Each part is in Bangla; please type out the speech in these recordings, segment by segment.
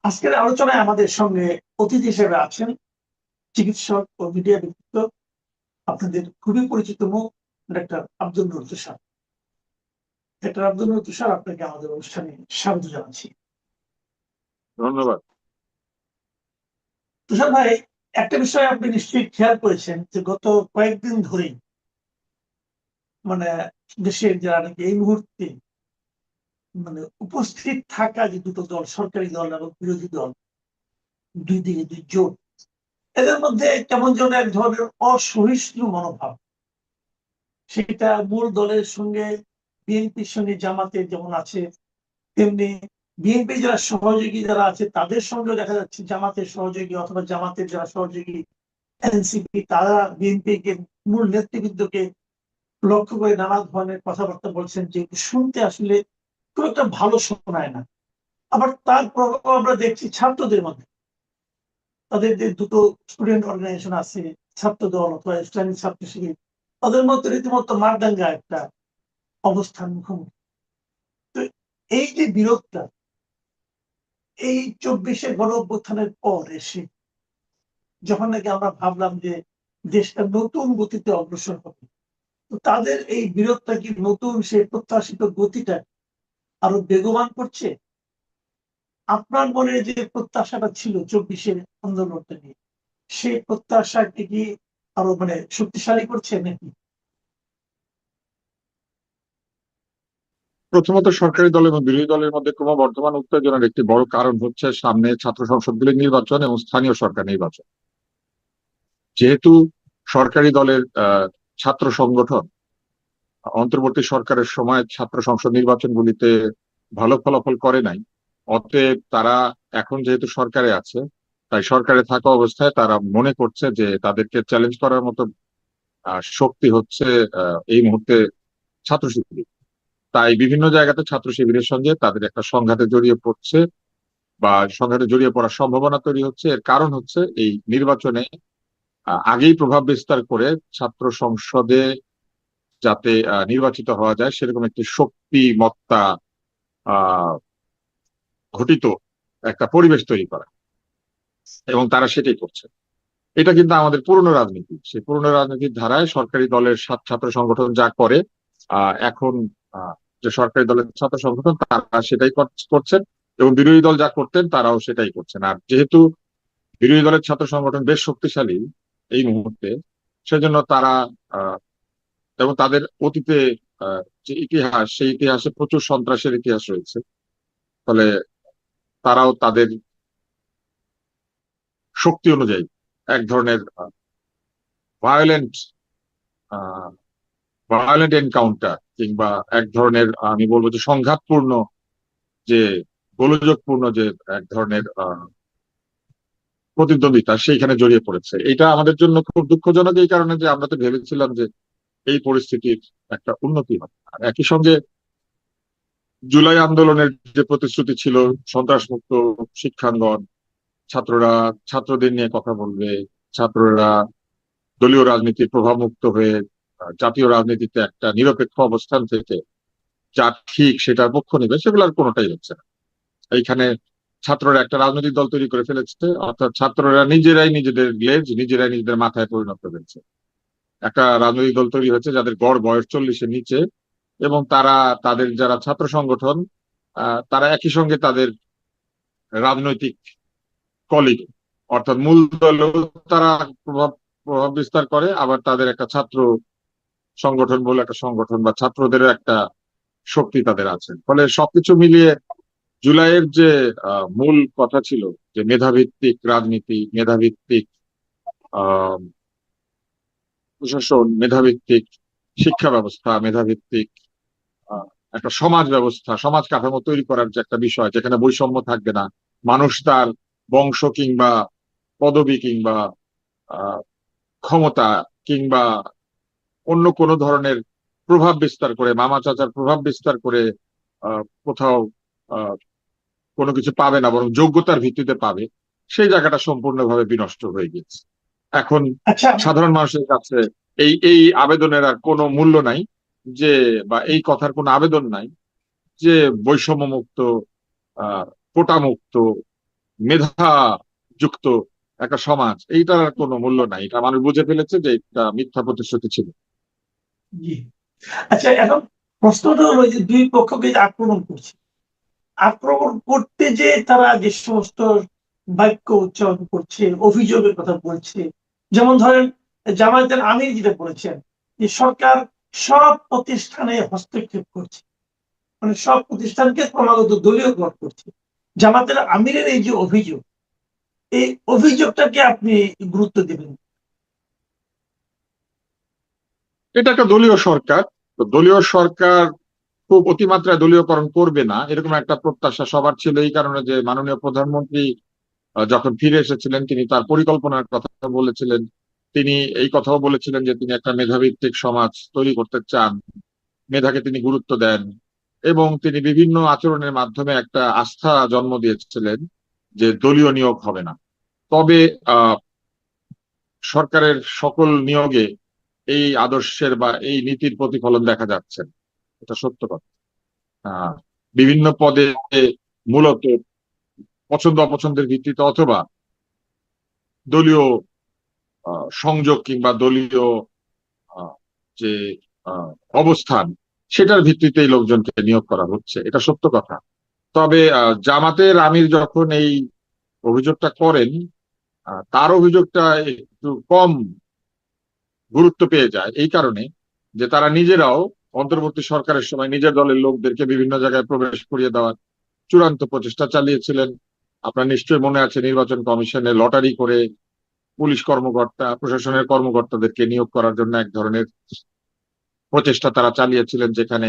আজকের আলোচনায় আমাদের সঙ্গে অতিথি হিসেবে আছেন চিকিৎসক ও মিডিয়া ব্যক্তিত্ব, আপনাদের খুবই পরিচিত মুখ, ডাক্তার আব্দুল নূর তুষার। ডাক্তার আব্দুল নূর তুষার, আপনাকে আমাদের অনুষ্ঠানে স্বাগত জানাচ্ছি। ধন্যবাদ। তুষার ভাই, একটা বিষয় আপনি নিশ্চয়ই খেয়াল করেছেন যে গত কয়েকদিন ধরেই মানে দেশের যারা নাকি এই মুহূর্তে উপস্থিত থাকা যে দুটো দল, সরকারি দল এবং বিরোধী দল, দুই দিকে দুই জোট, এদের মধ্যে কেমন যেন এক ধরনের অসহিষ্ণু মনোভাব। সেটা মূল দলের সঙ্গে, বিএনপির সঙ্গে জামাতের যেমন আছে, তেমনি বিএনপি যারা সহযোগী যারা আছে তাদের সঙ্গেও দেখা যাচ্ছে জামাতের সহযোগী অথবা জামাতের যারা সহযোগী এনসিপি, তারা বিএনপি কে মূল নেতৃবৃন্দকে লক্ষ্য করে নানা ধরনের কথাবার্তা বলছেন, যে শুনতে আসলে খুব একটা ভালো শোনায় না। আবার তার প্রভাব আমরা দেখছি ছাত্রদের মধ্যে। তাদের যে দুটো স্টুডেন্ট অর্গানাইজেশন আছে, ছাত্র দল অথবা ইসলামিক ছাত্র শিবির, তাদের মধ্যে রীতিমতো মারদাঙ্গা একটা অবস্থান মুখোমুখি। তো এই যে বিরোধটা, এই 24-এ গণ অভ্যুত্থানের পর এসে যখন নাকি আমরা ভাবলাম যে দেশটা নতুন গতিতে অগ্রসর হবে, তো তাদের এই বিরোধটা কি নতুন সেই প্রত্যাশিত গতিটা আরো বেগবান করছে? আপনার মনে যে প্রত্যাশাটা ছিল 24-এর আন্দোলনটা নিয়ে, সেই প্রত্যাশাকে কি আরো শক্তিশালী করছে নাকি? প্রথমত, সরকারি দল এবং বিরোধী দলের মধ্যে ক্রমবর্ধমান উত্তেজনার একটি বড় কারণ হচ্ছে সামনে ছাত্র সংসদগুলির নির্বাচন এবং স্থানীয় সরকার নির্বাচন। যেহেতু সরকারি দলের ছাত্র সংগঠন অন্তর্বর্তী সরকারের সময় ছাত্র সংসদ নির্বাচনগুলিতে ভালো ফলাফল করে নাই, অতএব তারা এখন যেহেতু সরকারে আছে, তাই সরকারে থাকা অবস্থায় তারা মনে করছে যে তাদেরকে চ্যালেঞ্জ করার মতো শক্তি হচ্ছে এই মুহূর্তে ছাত্র শিবির। তাই বিভিন্ন জায়গাতে ছাত্র শিবিরের সঙ্গে তাদের একটা সংঘাতে জড়িয়ে পড়ছে বা সংঘাতে জড়িয়ে পড়ার সম্ভাবনা তৈরি হচ্ছে। এর কারণ হচ্ছে এই নির্বাচনে আগেই প্রভাব বিস্তার করে ছাত্র সংসদে যাতে নির্বাচিত হওয়া যায় সেরকম একটি শক্তিমত্তা আহ ঘটিত একটা পরিবেশ তৈরি করা, এবং তারা সেটাই করছে। এটা কিন্তু আমাদের পুরনো রাজনীতি, সেই পুরনো রাজনীতির ধারায় সরকারি দলের ছাত্র সংগঠন যা করে এখন যে সরকারি দলের ছাত্র সংগঠন তারা সেটাই করছেন, এবং বিরোধী দল যা করতেন তারাও সেটাই করছেন। আর যেহেতু বিরোধী দলের ছাত্র সংগঠন বেশ শক্তিশালী এই মুহূর্তে, সেজন্য তারা আহ, এবং তাদের অতীতে যে ইতিহাস, সেই ইতিহাসে প্রচুর সন্ত্রাসের ইতিহাস রয়েছে। ফলে তারাও তাদের শক্তি অনুযায়ী এক ধরনের ভায়োলেন্ট ভায়োলেন্ট এনকাউন্টার কিংবা এক ধরনের আমি বলবো যে সংঘাতপূর্ণ, যে গোলযোগপূর্ণ যে এক ধরনের প্রতিদ্বন্দ্বিতা সেইখানে জড়িয়ে পড়েছে। এটা আমাদের জন্য খুব দুঃখজনক, এই কারণে যে আমরা তো ভেবেছিলাম যে এই পরিস্থিতির একটা উন্নতি হবে। আর একই সঙ্গে জুলাই আন্দোলনের যে প্রতিশ্রুতি ছিল সন্ত্রাসমুক্ত শিক্ষাঙ্গন, ছাত্ররা ছাত্রদের নিয়ে কথা বলবে, ছাত্ররা দলীয় রাজনীতির প্রভাব মুক্ত হয়ে জাতীয় রাজনীতিতে একটা নিরপেক্ষ অবস্থান থেকে যা ঠিক সেটার পক্ষ নেবে, সেগুলো আর কোনোটাই হচ্ছে না। এইখানে ছাত্ররা একটা রাজনৈতিক দল তৈরি করে ফেলেছে, অর্থাৎ ছাত্ররা নিজেরাই নিজেদের গ্লেজ নিজেরাই নিজেদের মাথায় পরিণত করেছে। একটা রাজনৈতিক দল তৈরি হয়েছে যাদের গড় বয়স 40-এর নিচে, এবং তারা তাদের যারা ছাত্র সংগঠন তারা একই সঙ্গে তাদের রাজনৈতিক কলিগ অর্থাৎ মূল দলেও তারা প্রভাব প্রভাব বিস্তার করে, আবার তাদের একটা ছাত্র সংগঠন বলে একটা সংগঠন বা ছাত্রদেরও একটা শক্তি তাদের আছে। ফলে সবকিছু মিলিয়ে জুলাইয়ের যে মূল কথা ছিল যে মেধাভিত্তিক রাজনীতি, মেধাভিত্তিক আহ প্রশাসন, মেধাভিত্তিক শিক্ষা ব্যবস্থা, মেধাভিত্তিক আহ, একটা সমাজ ব্যবস্থা, সমাজ কাঠামো তৈরি করার যে একটা বিষয় যেখানে বৈষম্য থাকবে না, মানুষ তার বংশ কিংবা পদবি কিংবা আহ, ক্ষমতা কিংবা অন্য কোনো ধরনের প্রভাব বিস্তার করে, মামা চাচার প্রভাব বিস্তার করে কোথাও আহ, কোনো কিছু পাবে না, বরং যোগ্যতার ভিত্তিতে পাবে, সেই জায়গাটা সম্পূর্ণভাবে বিনষ্ট হয়ে গেছে। এখন আচ্ছা। সাধারণ মানুষের কাছে এই এই আবেদনের আর কোনো মূল্য নাই, যে বা এই কথার কোনো আবেদন নাই যে বৈষম্য মুক্ত, কোটা মুক্ত মেধা যুক্ত একটা সমাজ, এইটার কোনো মূল্য নাই। এটা মানুষ বুঝে ফেলেছে যে এটা মিথ্যা প্রতিশ্রুতি ছিল। জি। আচ্ছা, এখন প্রশ্নটা হলো যে দুই পক্ষকে যে আক্রমণ করছে, আক্রমণ করতে যে তারা যে সমস্ত বাক্য উচ্চারণ করছে, অভিযোগের কথা বলছে, যেমন ধরেন জামায়াতের আমির যেটা বলেছেন যে সরকার সব প্রতিষ্ঠানে হস্তক্ষেপ করছে, মানে সব প্রতিষ্ঠানকে ক্রমাগত দলীয়করণ করছে। জামাতের আমিরের এই যে অভিযোগ, এই অভিযোগটাকে আপনি গুরুত্ব দিবেন? এটা একটা দলীয় সরকার, তো দলীয় সরকার খুব অতিমাত্রায় দলীয়করণ করবে না এরকম একটা প্রত্যাশা সবার ছিল। এই কারণে যে মাননীয় প্রধানমন্ত্রী যখন ফিরে এসেছিলেন তিনি তার পরিকল্পনার কথা বলেছিলেন। তিনি এই কথাও বলেছিলেন যে তিনি একটা মেধাভিত্তিক সমাজ তৈরি করতে চান, মেধাকে তিনি গুরুত্ব দেন, এবং তিনি বিভিন্ন আচরণের মাধ্যমে একটা আস্থা জন্ম দিয়েছিলেন যে দলীয় নিয়োগ হবে না। তবে আহ সরকারের সকল নিয়োগে এই আদর্শের বা এই নীতির প্রতিফলন দেখা যাচ্ছে না। এটা সত্য কথা। আহ বিভিন্ন পদে মূলত পছন্দ অপছন্দের ভিত্তিতে অথবা দলীয় সংযোগ কিংবা দলীয় আহ, যে আহ, অবস্থান, সেটার ভিত্তিতেই লোকজনকে নিয়োগ করা হচ্ছে, এটা সত্য কথা। তবে জামাতের আমির যখন এই অভিযোগটা করেন, তার অভিযোগটা একটু কম গুরুত্ব পেয়ে যায় এই কারণে যে তারা নিজেরাও অন্তর্বর্তী সরকারের সময় নিজের দলের লোকদেরকে বিভিন্ন জায়গায় প্রবেশ করিয়ে দেওয়ার চূড়ান্ত প্রচেষ্টা চালিয়েছিলেন। আপনার নিশ্চয়ই মনে আছে নির্বাচন কমিশনে লটারি করে পুলিশ কর্মকর্তা, প্রশাসনের কর্মকর্তাদেরকে নিয়োগ করার জন্য এক ধরনের প্রচেষ্টা তারা চালিয়েছিলেন, যেখানে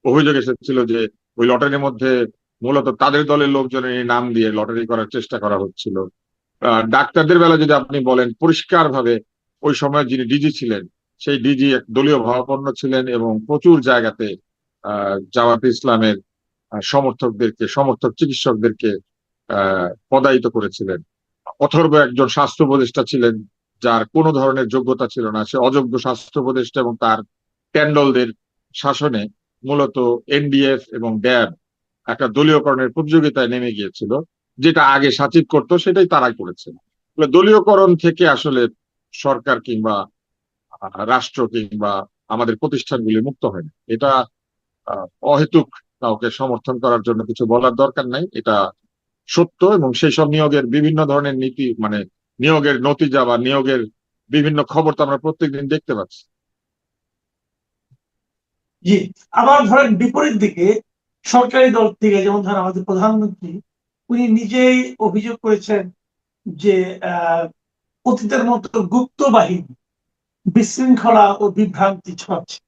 অভিযোগ এসেছিল যে ওই লটারির মধ্যে মূলত তাদের দলের লোকজনের নাম দিয়ে লটারি করার চেষ্টা করা হচ্ছিল। ডাক্তারদের বেলা যদি আপনি বলেন, পরিষ্কার ভাবে ওই সময় যিনি ডিজি ছিলেন সেই ডিজি এক দলীয় ভাবাপন্ন ছিলেন এবং প্রচুর জায়গাতে জামাত ইসলামের সমর্থক চিকিৎসকদেরকে পদায়িত করেছিলেন। অথর্ব একজন স্বাস্থ্য উপদেষ্টা ছিলেন যার কোনো ধরনের যোগ্যতা ছিল না, সে অযোগ্য স্বাস্থ্য উপদেষ্টা, এবং তার ট্যান্ডলদের শাসনে মূলত এনডিএফ এবং ড্যাব একটা দলীয়করণের প্রতিযোগিতায় নেমে গিয়েছিল। যেটা আগে সাচিব করতো সেটাই তারাই করেছে। দলীয়করণ থেকে আসলে সরকার কিংবা রাষ্ট্র কিংবা আমাদের প্রতিষ্ঠানগুলি মুক্ত হয় না। এটা অহেতুক কাউকে সমর্থন করার জন্য কিছু বলার দরকার নাই, এটা সত্য। এবং সেই সব নিয়োগের বিভিন্ন ধরনের নীতি, মানে নিয়োগের নতিজা বা নিয়োগের বিভিন্ন খবর তো আমরা প্রত্যেকদিন দেখতে পাচ্ছি। জি। আবার ধরেন বিপরীত দিকে সরকারি দল থেকে, যেমন ধরেন আমাদের প্রধানমন্ত্রী, উনি নিজেই অভিযোগ করেছেন যে অতীতের মতো গুপ্ত বাহিনী বিশৃঙ্খলা ও বিভ্রান্তি ছড়াচ্ছে।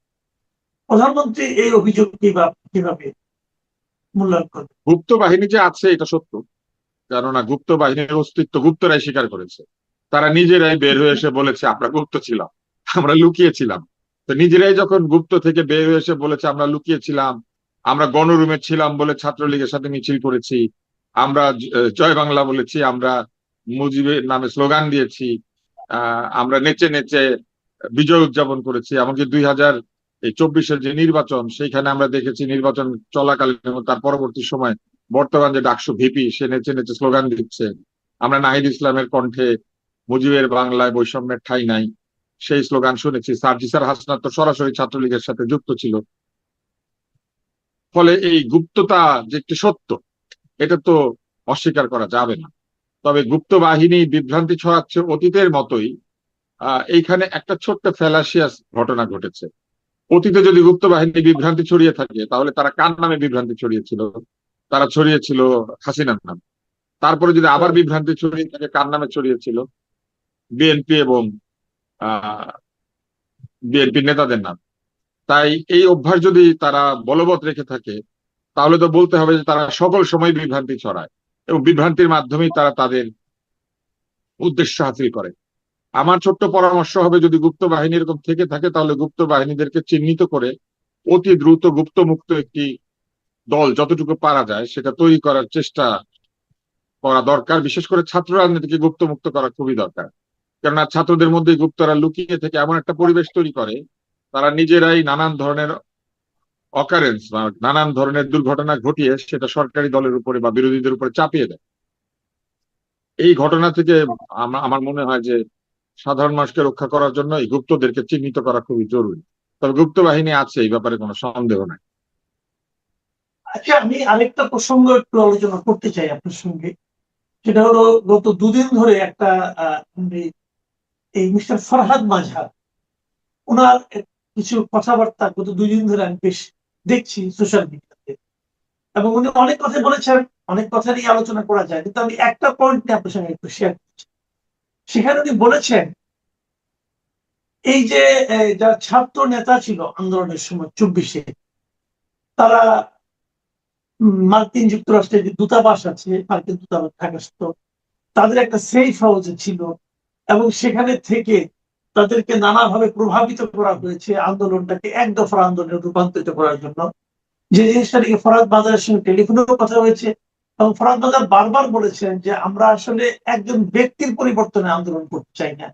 প্রধানমন্ত্রী এই অভিযোগ কিভাবে মূল্যায়ন করবেন? গুপ্ত বাহিনী যে আছে এটা সত্য, কেননা গুপ্ত বাহিনীর অস্তিত্ব গুপ্তরাই স্বীকার করেছে। তারা নিজেরাই বের হয়ে এসে বলেছে আমরা গুপ্ত ছিলাম, আমরা লুকিয়েছিলাম। তো নিজেরাই যখন গুপ্ত থেকে বের হয়ে এসে বলেছে আমরা লুকিয়েছিলাম, আমরা গণরুমে ছিলাম বলে ছাত্রলীগের সাথে মিছিল করেছি, আমরা জয় বাংলা বলেছি, আমরা মুজিবের নামে স্লোগান দিয়েছি, আমরা নেচে নেচে বিজয় উদযাপন করেছি, এমনকি 2024-এর যে নির্বাচন সেইখানে আমরা দেখেছি নির্বাচন চলাকালীন এবং তার পরবর্তী সময় বর্তমান যে ডাকসু ভিপি সে নেচে নেচে স্লোগান দিচ্ছে। আমরা নাহিদ ইসলামের কণ্ঠে মুজিবের বাংলায় বৈষম্যের ঠাঁই নাই সেই স্লোগান শুনেছি। সার্জিসার হাসনাত তো সরাসরি ছাত্রলীগের সাথে যুক্ত ছিল। ফলে এই গুপ্ততা যে একটি সত্য, এটা তো অস্বীকার করা যাবে না। তবে গুপ্ত বাহিনী বিভ্রান্তি ছড়াচ্ছে অতীতের মতোই। এইখানে একটা ছোট্ট ফ্যালাসিয়াস ঘটনা ঘটেছে। অতীতে যদি গুপ্ত বাহিনী বিভ্রান্তি ছড়িয়ে থাকে তাহলে তারা কার নামে বিভ্রান্তি ছড়িয়েছিল? তারা ছড়িয়েছিল হাসিনার নাম। তারপরে যদি আবার বিভ্রান্তি ছড়িয়ে থাকে, কার নামে ছড়িয়েছিল? বিএনপি এবং বিএনপি নেতাদের নাম। তাই এই অভ্যাস যদি তারা বলবৎ রেখে থাকে তাহলে তো বলতে হবে যে তারা সকল সময় বিভ্রান্তি ছড়ায় এবং বিভ্রান্তির মাধ্যমেই তারা তাদের উদ্দেশ্য হাসিল করে। আমার ছোট্ট পরামর্শ হবে, যদি গুপ্ত বাহিনী এরকম থেকে থাকে তাহলে গুপ্ত বাহিনীদেরকে চিহ্নিত করে অতি দ্রুত গুপ্ত মুক্ত একটি দল যতটুকু পারা যায় সেটা তৈরি করার চেষ্টা করা দরকার। বিশেষ করে ছাত্র রাজনীতিকে গুপ্ত মুক্ত করা খুবই দরকার, কেননা ছাত্রদের মধ্যে গুপ্তরা লুকিয়ে থেকে এমন একটা পরিবেশ তৈরি করে তারা নিজেরাই নানান ধরনের অকারেন্স বা নানান ধরনের দুর্ঘটনা ঘটিয়ে সেটা সরকারি দলের উপরে বা বিরোধীদের উপরে চাপিয়ে দেয়। এই ঘটনা থেকে আমার মনে হয় যে সাধারণ মানুষকে রক্ষা করার জন্য এই গুপ্তদেরকে চিহ্নিত করা খুবই জরুরি। তবে গুপ্ত বাহিনী আছে, এই ব্যাপারে কোনো সন্দেহ নাই। আচ্ছা, আমি আরেকটা প্রসঙ্গ একটু আলোচনা করতে চাই আপনার সঙ্গে। সেটা হলো, গত দুদিন ধরে একটা এই মিস্টার ফরহাদ মাঝহার, ওনার কিছু কথাবার্তা গত 2 দিন ধরে আমি বেশ দেখছি সোশ্যাল মিডিয়াতে, এবং উনি অনেক কথা বলেছেন। অনেক কথা নিয়ে আলোচনা করা যায়, কিন্তু আমি একটা পয়েন্ট নিয়ে আপনার সঙ্গে একটু শেয়ার করছি। সেখানে উনি বলেছেন, এই যে যারা ছাত্র নেতা ছিল আন্দোলনের সময় 24-এ, তারা মার্কিন যুক্তরাষ্ট্রের যে দূতাবাস আছে, মার্কিন দূতাবাস ঢাকাস্থ, তাদের একটা সেফ হাউসে ছিল, এবং সেখানে থেকে তাদেরকে নানাভাবে প্রভাবিত করা হয়েছে আন্দোলনটাকে এক দফার আন্দোলনে রূপান্তরিত করার জন্য। যে জিনিসটা নিয়ে ফরহাদ মাজারের সঙ্গে টেলিফোনেও কথা হয়েছে, এবং ফরহাদ মাজার বারবার বলেছেন যে আমরা আসলে একজন ব্যক্তির পরিবর্তনে আন্দোলন করতে চাই না,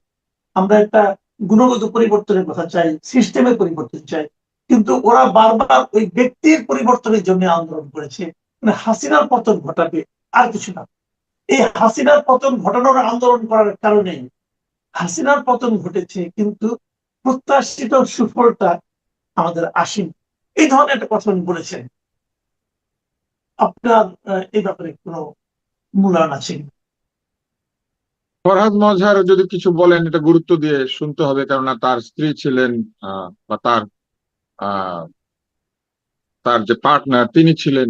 আমরা একটা গুণগত পরিবর্তনের কথা চাই, সিস্টেমের পরিবর্তন চাই। কিন্তু ওরা বারবার ওই ব্যক্তির পরিবর্তনের জন্য আন্দোলন করেছে, মানে হাসিনার পতন ঘটাবে, আর কিছু না। এই হাসিনার পতন ঘটানোর আন্দোলন করার কারণে হাসিনার পতন ঘটেছে, কিন্তু প্রত্যাশিত সুফলটা আমাদের আসেনি। এই ধরনের একটা কথা উনি বলেছেন। আপনার এই ব্যাপারে কোনো মূল্যায়ন আছে কিনা? ফরহাদ মজহার যদি কিছু বলেন এটা গুরুত্ব দিয়ে শুনতে হবে, কেননা তার স্ত্রী ছিলেন বা আহ, তার যে পার্টনার তিনি ছিলেন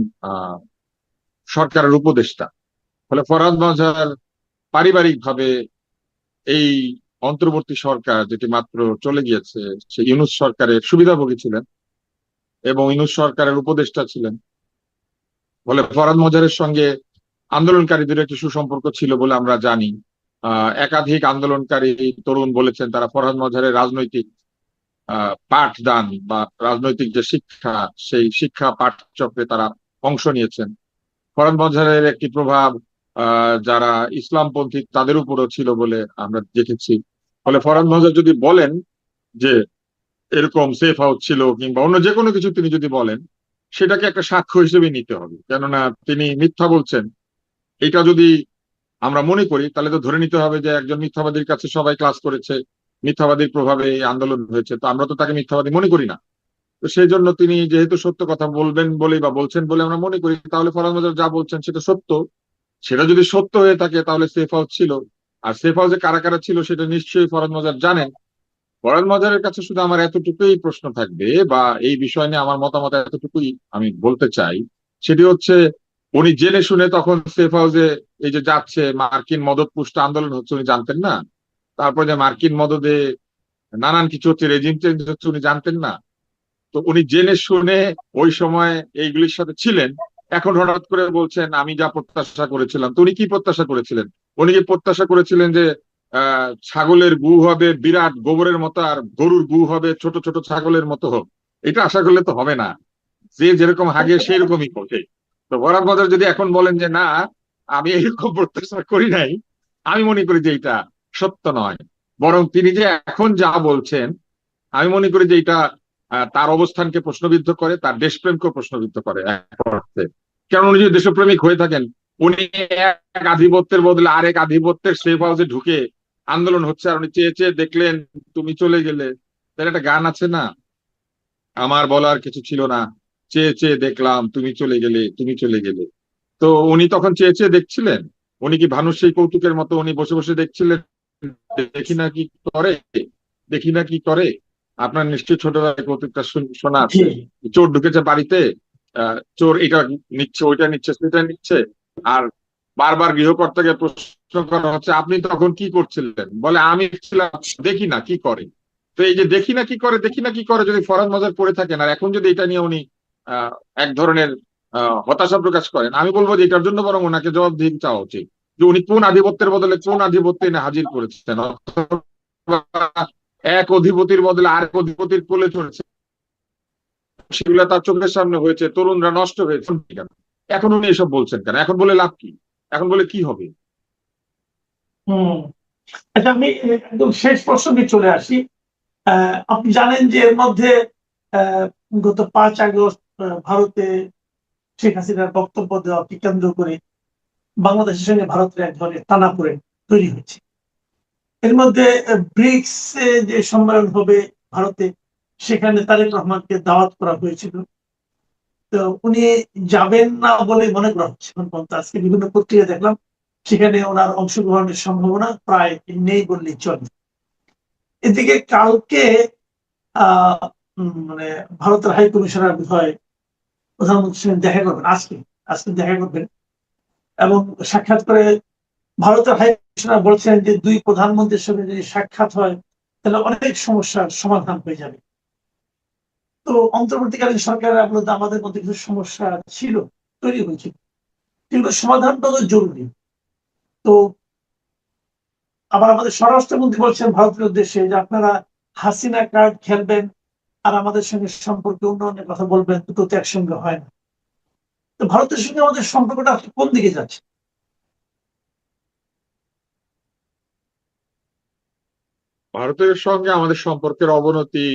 সরকারের উপদেষ্টা। ফলে ফরহাদ মজহার পারিবারিক ভাবে এই অন্তর্বর্তী সরকার যেটি মাত্র চলে গিয়েছে সেই ইউনূস সরকারের সুবিধাভোগী ছিলেন এবং ইউনূস সরকারের উপদেষ্টা ছিলেন। ফলে ফরহাদ মজহারের সঙ্গে আন্দোলনকারীদের একটি সুসম্পর্ক ছিল বলে আমরা জানি। একাধিক আন্দোলনকারী তরুণ বলেছেন তারা ফরহাদ মজহারের রাজনৈতিক পাঠদান বা রাজনৈতিক যে শিক্ষা, সেই শিক্ষা পাঠচক্রে তারা অংশ নিয়েছেন। ফরহাদ মজহারের একটি প্রভাব যারা ইসলামপন্থী তাদের উপরও ছিল বলে আমরা দেখেছি। ফলে ফরহাদ মজহার যদি বলেন যে এরকম সেফ হাউস ছিল কিংবা অন্য যে কোনো কিছু তিনি যদি বলেন, সেটাকে একটা সাক্ষ্য হিসেবে নিতে হবে, কেননা তিনি মিথ্যা বলছেন। এটা যদি আমরা মনে করি তাহলে তো ধরে নিতে হবে যে একজন মিথ্যাবাদীর কাছে সবাই ক্লাস করেছে, মিথ্যাবাদীর প্রভাবে এই আন্দোলন হয়েছে, তো আমরা তো তাকে মিথ্যাবাদী মনে করি না। তো সেই জন্য তিনি যেহেতু সত্য কথা বলবেন বলেই বা বলছেন বলে আমরা মনে করি, তাহলে ফরহাদ মজহার যা বলছেন সেটা সত্য। সেটা যদি সত্য হয়ে থাকে তাহলে সেফ হাউস ছিল। আর সেফ হাউসে কারা কারা ছিল সেটা নিশ্চয়ই ফরহাদ মজহার জানেন। ফরহাদ মজহারের কাছে শুধু আমার এতটুকুই প্রশ্ন থাকবে, বা এই বিষয় নিয়ে আমার মতামত এতটুকুই আমি বলতে চাই, সেটি হচ্ছে উনি জেনে শুনে তখন সেফ হাউসে এই যে যাচ্ছে, মার্কিন মদত পুষ্ট আন্দোলন হচ্ছে উনি জানতেন না? তারপর যে মার্কিন মদদে নানান কিছু হচ্ছে, রেজিম চেঞ্জ হচ্ছে উনি জানতেন না? তো উনি জেনে শুনে ওই সময় এইগুলির সাথে ছিলেন, এখন হঠাৎ করে বলছেন আমি যা প্রত্যাশা করেছিলাম। তো উনি কি প্রত্যাশা করেছিলেন? উনি কি প্রত্যাশা করেছিলেন যে ছাগলের গু হবে বিরাট গোবরের মতো আর গরুর গু হবে ছোট ছোট ছাগলের মতো হোক? এটা আশা করলে তো হবে না। যে যেরকম হাগে সেরকমই করছে। তো বরাক বাজার যদি এখন বলেন যে না আমি এরকম প্রত্যাশা করি নাই, আমি মনে করি যে এটা সত্য নয়। বরং তিনি যে এখন যা বলছেন আমি মনে করি যে এটা তার অবস্থানকে প্রশ্নবিদ্ধ করে, তার দেশপ্রেমকে প্রশ্নবিদ্ধ করে এক অর্থে। কারণ উনি যদি দেশপ্রেমিক হয়ে থাকেন, উনি এক আধিপত্যের বদলে আরেক আধিপত্যের সেফ হাউসে ঢুকে আন্দোলন হচ্ছে আর উনি চেয়ে চেয়ে দেখলেন তুমি চলে গেলে। তার একটা গান আছে না, আমার বলার কিছু ছিল না, চেয়ে চেয়ে দেখলাম তুমি চলে গেলে, তুমি চলে গেলে। তো উনি তখন চেয়ে চেয়ে দেখছিলেন? উনি কি ভানুর সেই কৌতুকের মতো উনি বসে বসে দেখছিলেন দেখি না কি করে, দেখি না কি করে? আপনার নিশ্চয়ই ছোটবেলায় কৌতুকটা শোনা জি। আছে। চোর ঢুকেছে বাড়িতে, চোর এটা নিচ্ছে ওইটা নিচ্ছে সেটা নিচ্ছে, আর বারবার গৃহকর্তাকে প্রশ্ন করা হচ্ছে আপনি তখন কি করছিলেন, বলে আমি ছিলাম দেখি না কি করে। তো এই যে দেখি না কি করে, দেখি না কি করে যদি ফরহাদ মজার পড়ে থাকেন, আর এখন যদি এটা নিয়ে উনি আহ এক ধরনের হতাশা প্রকাশ করেন, আমি বলবো যে এটার জন্য বরং ওনাকে জবাবদিহি চাওয়া উচিত যে উনি কোন আধিপত্যের বদলে কোন আধিপত্য এনে হাজির করেছেন, অথবা এক অধিপতির বদলে আরেক অধিপতির কোলে চড়েছে, সেগুলো তার চোখের সামনে হয়েছে, তরুণরা নষ্ট হয়েছে কেন? এখন উনি এসব বলছেন কেন? এখন বলে লাভ কি? এখন বলে কি হবে? হম। আচ্ছা, আমি একদম শেষ প্রসঙ্গে চলে আসি। আপনি জানেন যে এর মধ্যে আহ, গত 5 আগস্ট ভারতে শেখ হাসিনার বক্তব্য দেওয়াকে কেন্দ্র করে বাংলাদেশের সঙ্গে ভারতের এক ধরনের টানাপোড়েন তৈরি হয়েছে। এর মধ্যে ব্রিক্স যে সম্মেলন হবে ভারতে, সেখানে তারেক রহমানকে দাওয়াত করা হয়েছিল। তো উনি যাবেন না বলে মনে করা হচ্ছে। আজকে বিভিন্ন পত্রিকা দেখলাম সেখানে ওনার অংশগ্রহণের সম্ভাবনা প্রায় নেই বললেই চলে। এদিকে কালকে মানে ভারতের হাই কমিশনার বোধহয় প্রধানমন্ত্রীর সঙ্গে দেখা করবেন, আজকে আজকে দেখা করবেন এবং সাক্ষাৎ করে ভারতের হাই কমিশনার বলছেন যে দুই প্রধানমন্ত্রীর সঙ্গে যদি সাক্ষাৎ হয় তাহলে অনেক সমস্যার সমাধান হয়ে যাবে। তো অন্তর্বর্তীকালীন সরকারের মধ্যে আমাদের মধ্যে কিছু সমস্যা ছিল, তৈরি হয়েছিল, কিন্তু সমাধানটা তো জরুরি। তো আবার আমাদের স্বরাষ্ট্রমন্ত্রী বলছেন ভারতের উদ্দেশ্যে যে আপনারা হাসিনা কার্ড খেলবেন আর আমাদের সঙ্গে সম্পর্কে উন্নয়নের কথা বলবেন, দুটো তো একসঙ্গে হয় না। তো ভারতের সঙ্গে আমাদের সম্পর্কটা কোন দিকে যাচ্ছে? ভারতের সঙ্গে আমাদের সম্পর্কের অবনতি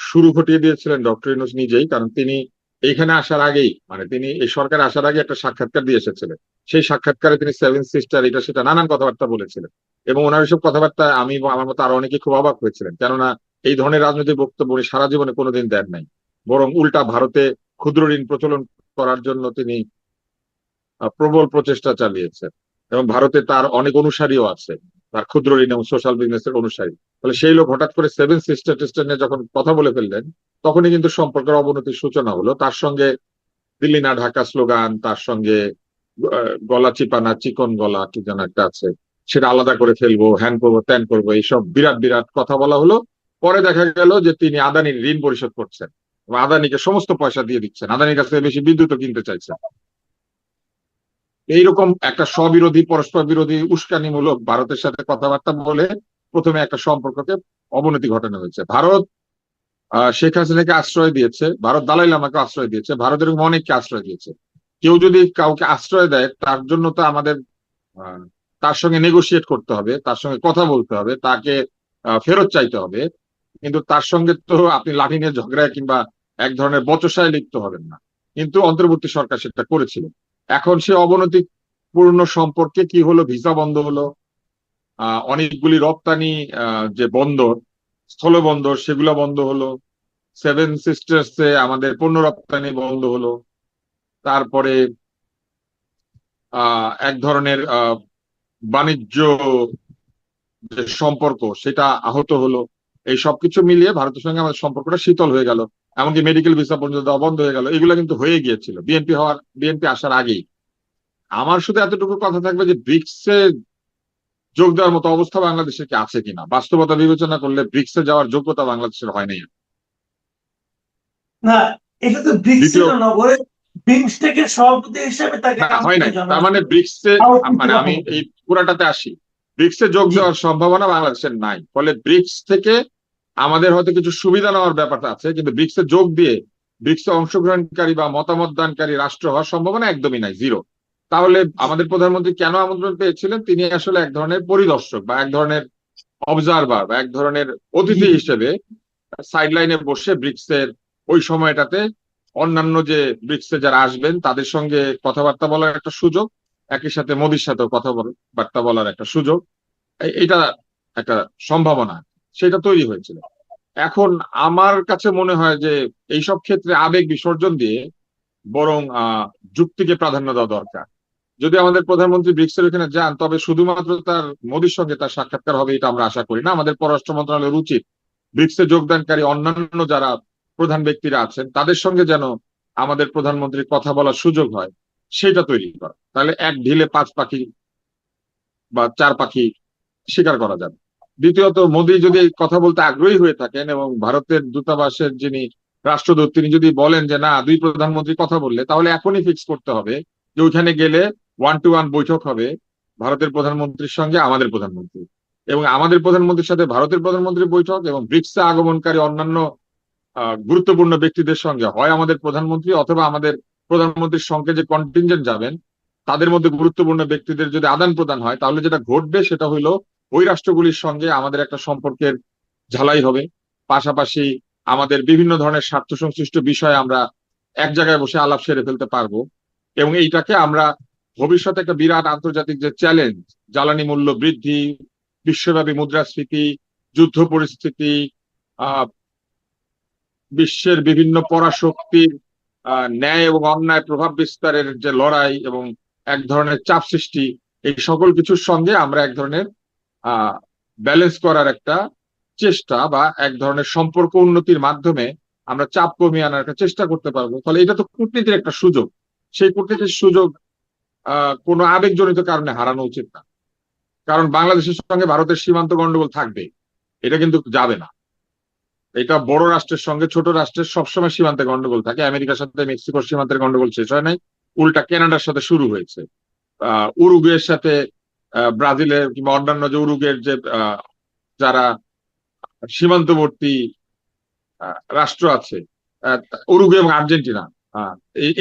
শুরু ঘটিয়ে দিয়েছিলেন ডক্টর ইউনূস নিজেই, কারণ তিনি এইখানে আসার আগেই, মানে তিনি এই সরকারে আসার আগে একটা সাক্ষাৎকার দিয়ে এসেছিলেন। সেই সাক্ষাৎকারে তিনি সেভেন সিস্টার এটা সেটা নানান কথাবার্তা বলেছিলেন, এবং ওনার এইসব কথাবার্তা আমি বা আমার মতো আরো অনেকে খুব অবাক হয়েছিলেন, কেননা এই ধরনের রাজনৈতিক বক্তব্য উনি সারা জীবনে কোনোদিন দেন নাই। বরং উল্টা ভারতে ক্ষুদ্র ঋণ প্রচলন করার জন্য তিনি প্রবল প্রচেষ্টা চালিয়েছেন, এবং ভারতে তার অনেক অনুসারীও আছে, তার ক্ষুদ্র ঋণ এবং সোশ্যাল বিজনেসের অনুসারী। ফলে সেই লোক হঠাৎ করে সেভেন সিস্টার টেস্টার নিয়ে যখন কথা বলে ফেললেন, তখনই কিন্তু সম্পর্কের অবনতির সূচনা হলো। তার সঙ্গে দিল্লি না ঢাকা স্লোগান, তার সঙ্গে গলা চিপানা, চিকন গলা কি যেন একটা আছে, সেটা আলাদা করে ফেলবো, হ্যান করবো, ত্যান করবো, এইসব বিরাট বিরাট কথা বলা হলো। পরে দেখা গেল যে তিনি আদানির ঋণ পরিশোধ করছেন এবং আদানিকে সমস্ত পয়সা দিয়ে দিচ্ছেন, আদানির কাছ থেকে বেশি বিদ্যুৎও কিনতে চাইছেন। এইরকম একটা স্ববিরোধী, পরস্পর বিরোধী, উস্কানিমূলক ভারতের সাথে কথাবার্তা বলে প্রথমে একটা সম্পর্ককে অবনতি ঘটানো হয়েছে। ভারত শেখ হাসিনাকে আশ্রয় দিয়েছে, ভারত দালাই লামাকে আশ্রয় দিয়েছে, ভারত এরকম অনেককে আশ্রয় দিয়েছে। কেউ যদি কাউকে আশ্রয় দেয় তার জন্য তো আমাদের আহ, তার সঙ্গে নেগোশিয়েট করতে হবে, তার সঙ্গে কথা বলতে হবে, তাকে ফেরত চাইতে হবে। কিন্তু তার সঙ্গে তো আপনি লাঠি নিয়ে ঝগড়ায় কিংবা এক ধরনের বচসায় লিপ্ত হবেন না। কিন্তু অন্তর্বর্তী সরকার সেটা করেছিল। এখন সে অবনতি পূর্ণ সম্পর্কে কি হলো? ভিসা বন্ধ হলো, অনেকগুলি রপ্তানি যে বন্দর, স্থলবন্দর, সেগুলো বন্ধ হলো। সেভেন সিস্টার্স এ আমাদের পণ্য রপ্তানি বন্ধ হলো। তারপরে এক ধরনের বাণিজ্য যে সম্পর্ক সেটা আহত হলো। এই সবকিছু মিলিয়ে ভারতের সঙ্গে আমাদের সম্পর্কটা শীতল হয়ে গেল, এমনকি মেডিকেল ভিসা পর্যন্ত দেওয়া বন্ধ হয়ে গেল। এগুলো কিন্তু হয়ে গিয়েছিল বিএনপি আসার আগেই। আমার শুধু এতটুকু কথা থাকবে যে ব্রিক্সে যোগ দেওয়ার মতো অবস্থা বাংলাদেশের কি আছে কিনা। বাস্তবতা বিবেচনা করলে ব্রিক্সে যাওয়ার যোগ্যতা বাংলাদেশের হয় নাই। না, এটা তো ব্রিক্স দ্বিতীয়, এর নগরে বিমস্টেকের সভাপতি হিসেবে তাকে না হয় নাই, আমন্ত্রণ জানানো তার মানে হয়েছিল। ব্রিক্সে, আলোচিত মানে কথা আমি বলে। এই পুরাটাতে আসি। ব্রিক্সে যোগ জি। দেওয়ার সম্ভাবনা বাংলাদেশের নাই, ফলে ব্রিক্স থেকে আমাদের হয়তো কিছু সুবিধা নেওয়ার ব্যাপারটা আছে, কিন্তু ব্রিক্সে যোগ দিয়ে ব্রিক্সে অংশগ্রহণকারী বা মতামত দানকারী রাষ্ট্র হওয়ার সম্ভাবনা একদমই নাই, জিরো। তাহলে আমাদের প্রধানমন্ত্রী কেন আমন্ত্রণ পেয়েছিলেন? তিনি আসলে এক ধরনের পরিদর্শক বা এক ধরনের অবজারভার বা এক ধরনের জি। অতিথি হিসেবে সাইড লাইনে বসে ব্রিক্সের ওই সময়টাতে অন্যান্য যে ব্রিক্সে যারা আসবেন তাদের সঙ্গে কথাবার্তা বলার একটা সুযোগ, একই সাথে মোদির সাথেও কথাবার্তা বলার একটা সুযোগ, এটা একটা সম্ভাবনা সেটা তৈরি হয়েছিল। এখন আমার কাছে মনে হয় যে এইসব ক্ষেত্রে আবেগ বিসর্জন দিয়ে বরং যুক্তিকে প্রাধান্য দেওয়া দরকার। যদি আমাদের প্রধানমন্ত্রী ব্রিক্সের ওখানে যান, তবে শুধুমাত্র তার মোদির সঙ্গে তার সাক্ষাৎকার হবে এটা আমরা আশা করি না। আমাদের পররাষ্ট্র মন্ত্রণালয়ের উচিত ব্রিক্সে যোগদানকারী অন্যান্য যারা প্রধান ব্যক্তিরা আছেন তাদের সঙ্গে যেন আমাদের প্রধানমন্ত্রীর কথা বলার সুযোগ হয়, সেটা তৈরি করা। তাহলে এক ঢিলে পাঁচ পাখি বা চার পাখি শিকার করা যাবে। দ্বিতীয়ত, মোদি যদি কথা বলতে আগ্রহী হয়ে থাকেন এবং ভারতের দূতাবাসের যিনি রাষ্ট্রদূত তিনি যদি বলেন যে না, দুই প্রধানমন্ত্রী কথা বললে, তাহলে এখনই ফিক্স করতে হবে যে ওইখানে গেলে 1-to-1 বৈঠক হবে ভারতের প্রধানমন্ত্রীর সঙ্গে আমাদের প্রধানমন্ত্রী, এবং আমাদের প্রধানমন্ত্রীর সাথে ভারতের প্রধানমন্ত্রীর বৈঠক, এবং ব্রিক্সে আগমনকারী অন্যান্য গুরুত্বপূর্ণ ব্যক্তিদের সঙ্গে হয় আমাদের প্রধানমন্ত্রী অথবা আমাদের প্রধানমন্ত্রীর সঙ্গে যে কন্টিনজেন্ট যাবেন তাদের মধ্যে গুরুত্বপূর্ণ ব্যক্তিদের যদি আদান প্রদান হয়, তাহলে যেটা ঘটবে সেটা হইলো ওই রাষ্ট্রগুলির সঙ্গে আমাদের একটা সম্পর্কের ঝালাই হবে। পাশাপাশি আমাদের বিভিন্ন ধরনের স্বার্থ সংশ্লিষ্ট বিষয়ে আমরা এক জায়গায় বসে আলাপ সেরে ফেলতে পারবো, এবং এইটাকে আমরা ভবিষ্যতে একটা বিরাট আন্তর্জাতিক যে চ্যালেঞ্জ, জ্বালানি মূল্য বৃদ্ধি, বিশ্বব্যাপী মুদ্রাস্ফীতি, যুদ্ধ পরিস্থিতি, বিশ্বের বিভিন্ন পরাশক্তির ন্যায় এবং অন্যায় প্রভাব বিস্তারের যে লড়াই এবং এক ধরনের চাপ সৃষ্টি, এই সকল কিছুর সঙ্গে আমরা এক ধরনের ব্যালেন্স করার একটা চেষ্টা বা এক ধরনের সম্পর্ক উন্নতির মাধ্যমে আমরা চাপ কমিয়ে আনার একটা চেষ্টা করতে পারবো। ফলে এটা তো কূটনীতির একটা সুযোগ। সেই কূটনীতির সুযোগ কোনো আবেগজনিত কারণে হারানো উচিত না। কারণ বাংলাদেশের সঙ্গে ভারতের সীমান্ত গন্ডগোল থাকবে, এটা কিন্তু যাবে না। এটা বড় রাষ্ট্রের সঙ্গে ছোট রাষ্ট্রের সবসময় সীমান্তে গন্ডগোল থাকে। আমেরিকার সাথে মেক্সিকোর সীমান্তের গন্ডগোল শেষ হয় নাই, উল্টা কানাডার সাথে শুরু হয়েছে। উরুগুয়ের সাথে ব্রাজিলের কিংবা অন্যান্য যে উরুগুয়ের যে যারা সীমান্তবর্তী রাষ্ট্র আছে, উরুগুয়ে এবং আর্জেন্টিনা,